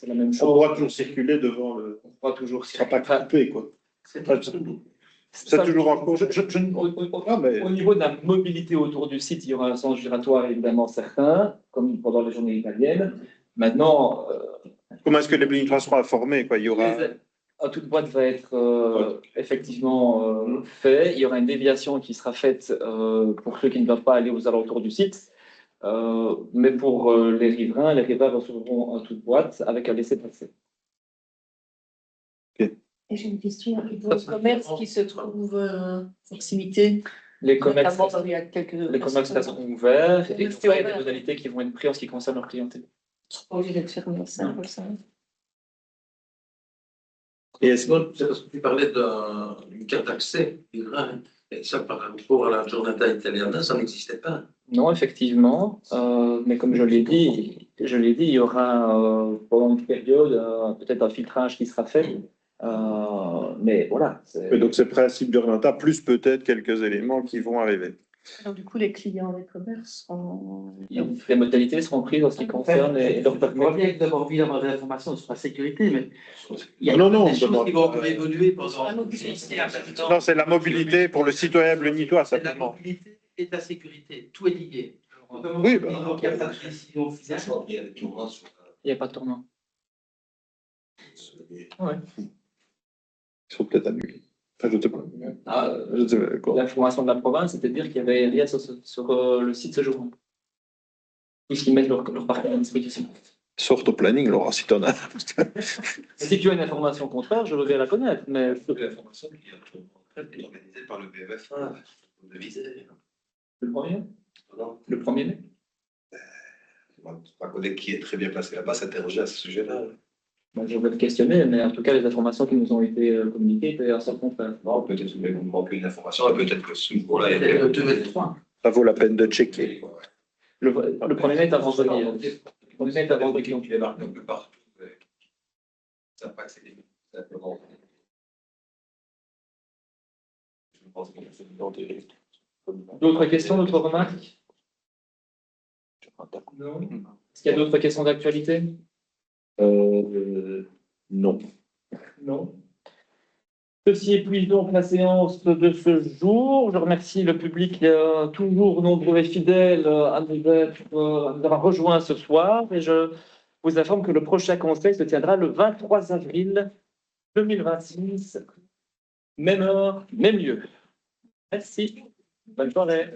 la même on chose. pourra toujours circuler devant le. On pourra toujours Ce sera pas coupé, quoi. C'est Ça, toujours en cours. Mais- Au niveau de la mobilité autour du site, il y aura un sens giratoire évidemment certain, comme pendant les journées italiennes. Maintenant, Comment est-ce que les Blue seront informés, quoi? Il y aura. toute boîte va être effectivement fait. Il y aura une déviation qui sera faite pour ceux qui ne doivent pas aller aux alentours du site. Mais pour les riverains recevront un toute boîte avec un laissez-passer. Et j'ai une question. Les commerces qui se trouvent à proximité, Les commerces, notamment il y a quelques. les commerces seront ouverts et il y Restés aura des ouverts. modalités qui vont être prises en ce qui concerne leur clientèle. Ils sont pas obligés d'être fermés, c'est un peu ça. Et est-ce que tu parlais d'une carte d'accès, et ça par rapport à la giornata italiana, ça n'existait pas. Non, effectivement, mais comme je l'ai dit, il y aura pendant une période peut-être un filtrage qui sera fait. Mais voilà. Mais donc c'est principe d'Ornata, plus peut-être quelques éléments qui vont arriver. Donc, du coup, les clients des commerces sont. Les modalités seront prises en ce qui concerne et leur On voit permettre. bien que d'abord envie d'avoir des informations sur la sécurité, mais il y a Non, des choses demande qui vont pas. encore évoluer pendant. Non, c'est la mobilité pour le citoyen blunitois, C'est la simplement. mobilité et de la sécurité, tout est lié. Oui, bah. Donc, il n'y a pas de décision finale. Il n'y a pas de tournant. Ouais. Ils sont peut-être annulés. Enfin, je ne sais pas. Je sais pas quoi. L'information de la province, c'était de dire qu'il n'y avait rien sur le site ce jour-là. Puisqu'ils mettent leur partenaire à disposition. Sorte au planning, Laurent, si t'en as. Si tu as une information contraire, je voudrais la connaître. Mais L'information qui est organisée par le BFA, de viser. le premier Non. Le 1er mai Ma collègue qui est très bien placée là-bas s'interrogeait à ce sujet-là. Moi, je vais te questionner, mais en tout cas, les informations qui nous ont été communiquées étaient à ce contraire. Non, peut-être que vous manquez une information, et peut-être que ce jour-là, il y Peut-être a le 2 et le 3. Ça vaut la peine de checker. Le 1er mai est avant vendredi. Le 1er mai est avant vendredi. qui débarquent un peu partout. Ça n'a pas accédé. Simplement. Je pense que c'est dans des. D'autres questions, d'autres remarques? Non. Est-ce qu'il y a d'autres questions d'actualité? Non. Non. Ceci épuise donc la séance de ce jour. Je remercie le public toujours nombreux et fidèle à nous avoir rejoints ce soir. Et je vous informe que le prochain conseil se tiendra le 23 avril 2026. Même heure, même lieu. Merci. Bonne soirée.